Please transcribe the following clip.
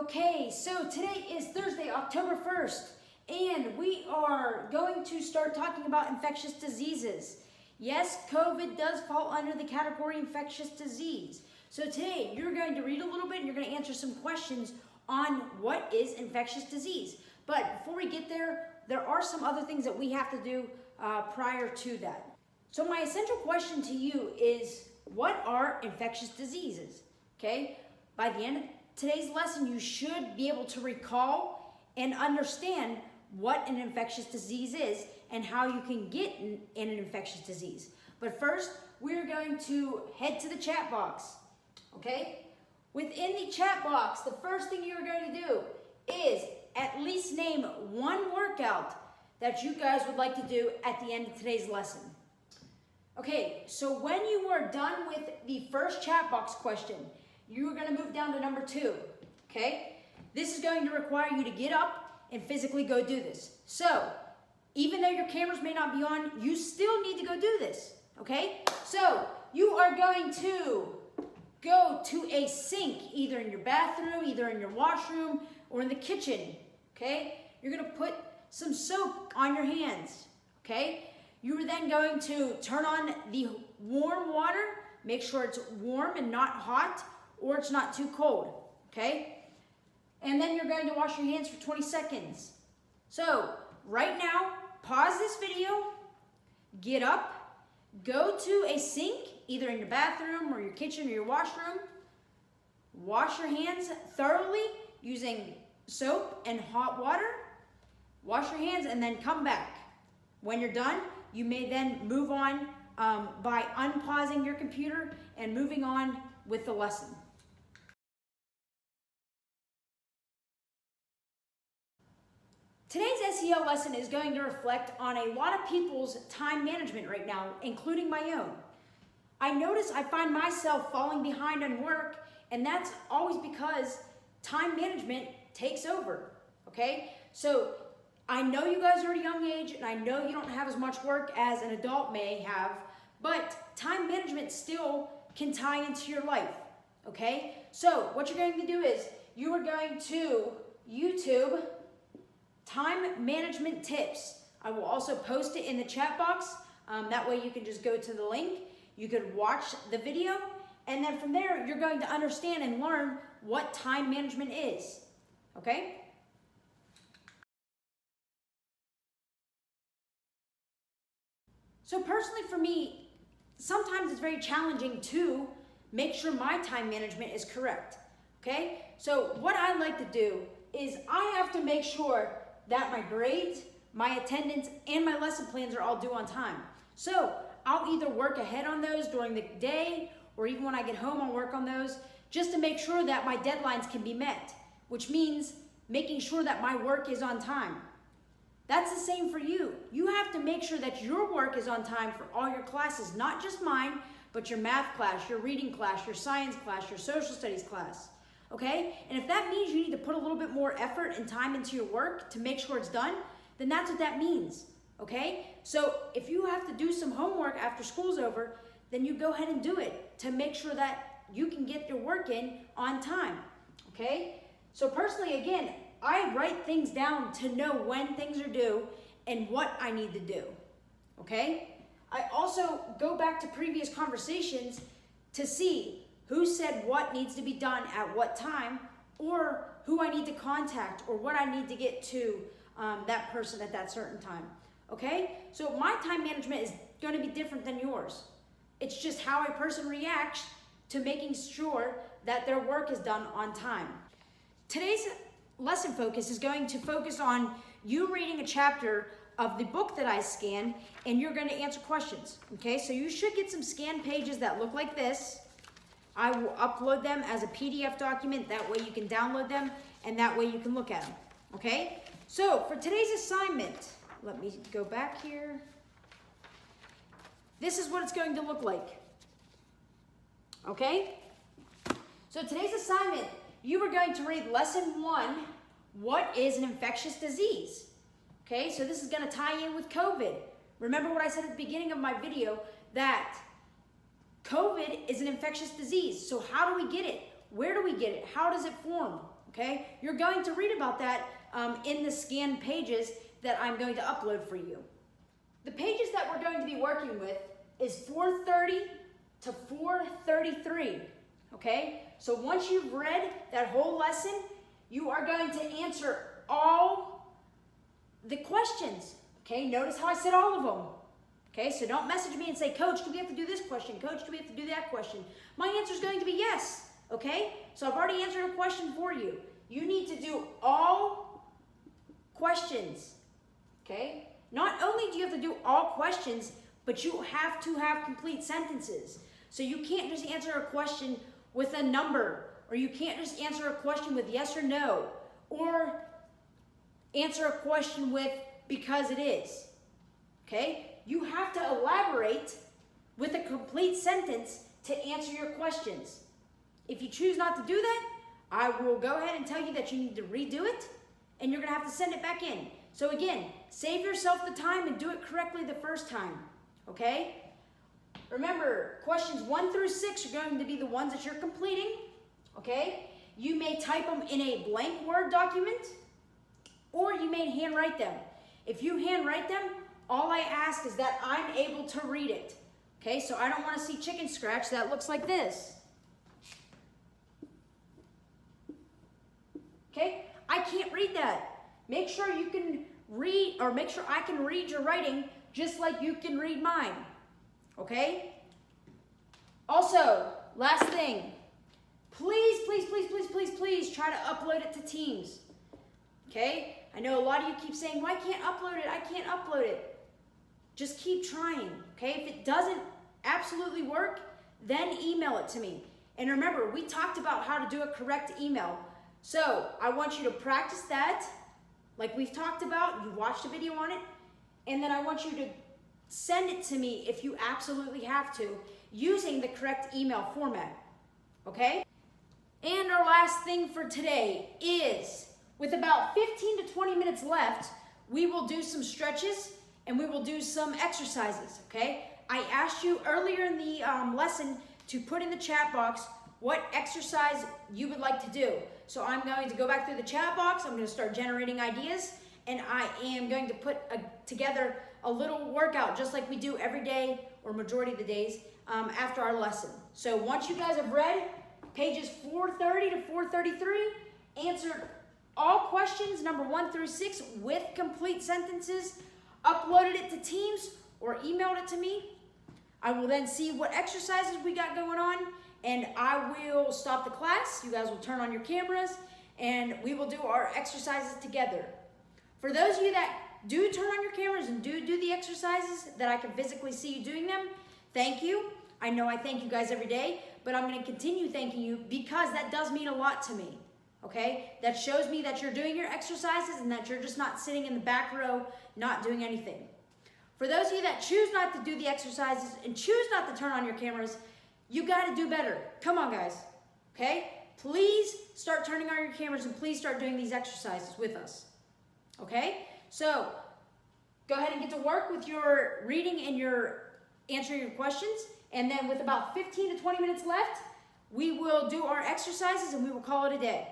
Okay, so today is Thursday, October 1st, and we are going to start talking about infectious diseases. Yes, COVID does fall under the category infectious disease. So today you're going to read a little bit and you're going to answer some questions on what is infectious disease. But before we get there, there are some other things that we have to do prior to that. So my essential question to you is, what are infectious diseases? Okay, by the end of today's lesson, you should be able to recall and understand what an infectious disease is and how you can get in an infectious disease. But first, we're going to head to the chat box, okay? Within the chat box, the first thing you're going to do is at least name one workout that you guys would like to do at the end of today's lesson. Okay, so when you are done with the first chat box question, you are going to move down to number 2, okay? This is going to require you to get up and physically go do this. So, even though your cameras may not be on, you still need to go do this, okay? So, you are going to go to a sink, either in your bathroom, either in your washroom, or in the kitchen, okay? You're going to put some soap on your hands, okay? You are then going to turn on the warm water. Make sure it's warm and not hot, or it's not too cold, okay? And then you're going to wash your hands for 20 seconds. So, right now, pause this video, get up, go to a sink, either in your bathroom or your kitchen or your washroom, wash your hands thoroughly using soap and hot water, wash your hands, and then come back. When you're done, you may then move on by unpausing your computer and moving on with the lesson. Today's SEL lesson is going to reflect on a lot of people's time management right now, including my own. I notice I find myself falling behind on work, and that's always because time management takes over, okay? So I know you guys are at a young age, and I know you don't have as much work as an adult may have, but time management still can tie into your life, okay? So what you're going to do is you are going to YouTube time management tips. I will also post it in the chat box. That way you can just go to the link. You could watch the video, and then from there you're going to understand and learn what time management is, okay? So personally for me, sometimes it's very challenging to make sure my time management is correct, okay? So what I like to do is I have to make sure that my grades, my attendance, and my lesson plans are all due on time. So I'll either work ahead on those during the day, or even when I get home, I'll work on those just to make sure that my deadlines can be met, which means making sure that my work is on time. That's the same for you. You have to make sure that your work is on time for all your classes, not just mine, but your math class, your reading class, your science class, your social studies class. Okay? And if that means you need to put a little bit more effort and time into your work to make sure it's done, then that's what that means. Okay? So if you have to do some homework after school's over, then you go ahead and do it to make sure that you can get your work in on time. Okay? So personally, again, I write things down to know when things are due and what I need to do. Okay? I also go back to previous conversations to see who said what needs to be done at what time, or who I need to contact, or what I need to get to that person at that certain time, okay? So my time management is going to be different than yours. It's just how a person reacts to making sure that their work is done on time. Today's lesson focus is going to focus on you reading a chapter of the book that I scanned, and you're going to answer questions, okay? So you should get some scanned pages that look like this. I will upload them as a PDF document. That way you can download them, and that way you can look at them, okay? So for today's assignment, let me go back here. This is what it's going to look like, okay? So today's assignment, you are going to read lesson 1, what is an infectious disease? Okay, so this is going to tie in with COVID. Remember what I said at the beginning of my video, that COVID is an infectious disease. So how do we get it? Where do we get it? How does it form? okay? You're going to read about that in the scanned pages that I'm going to upload for you. The pages that we're going to be working with is 430 to 433, okay? So once you've read that whole lesson, you are going to answer all the questions, okay? Notice how I said all of them, okay? So don't message me and say, Coach, do we have to do this question? Coach, do we have to do that question? My answer is going to be yes, okay? So I've already answered a question for you. You need to do all questions, okay? Not only do you have to do all questions, but you have to have complete sentences. So you can't just answer a question with a number, or you can't just answer a question with yes or no, or answer a question with because it is, okay? You have to elaborate with a complete sentence to answer your questions. If you choose not to do that, I will go ahead and tell you that you need to redo it, and you're gonna have to send it back in. So again, save yourself the time and do it correctly the first time, okay? Remember, questions 1 through 6 are going to be the ones that you're completing, okay? You may type them in a blank Word document, or you may handwrite them. If you handwrite them, all I ask is that I'm able to read it, okay? So I don't want to see chicken scratch that looks like this. Okay? I can't read that. Make sure you can read, or make sure I can read your writing just like you can read mine. Okay? Also, last thing. Please, please, please, please, please, please try to upload it to Teams. Okay? I know a lot of you keep saying, well, I can't upload it. I can't upload it. Just keep trying. Okay? If it doesn't absolutely work, then email it to me. And remember, we talked about how to do a correct email. So I want you to practice that like we've talked about. You watched a video on it. And then I want you to send it to me if you absolutely have to using the correct email format. Okay? And our last thing for today is, with about 15 to 20 minutes left, we will do some stretches and we will do some exercises, okay? I asked you earlier in the lesson to put in the chat box what exercise you would like to do. So I'm going to go back through the chat box, I'm going to start generating ideas, and I am going to put together a little workout just like we do every day or majority of the days after our lesson. So once you guys have read pages 430 to 433, answered all questions number 1 through 6 with complete sentences, uploaded it to Teams or emailed it to me, I will then see what exercises we got going on, and I will stop the class. You guys will turn on your cameras and we will do our exercises together. For those of you that do turn on your cameras and do the exercises that I can physically see you doing them, thank you. I know I thank you guys every day, but I'm going to continue thanking you because that does mean a lot to me, okay? That shows me that you're doing your exercises and that you're just not sitting in the back row not doing anything. For those of you that choose not to do the exercises and choose not to turn on your cameras, you got to do better. Come on, guys, okay? Please start turning on your cameras and please start doing these exercises with us, okay? So go ahead and get to work with your reading and your answering your questions. And then with about 15 to 20 minutes left, we will do our exercises and we will call it a day.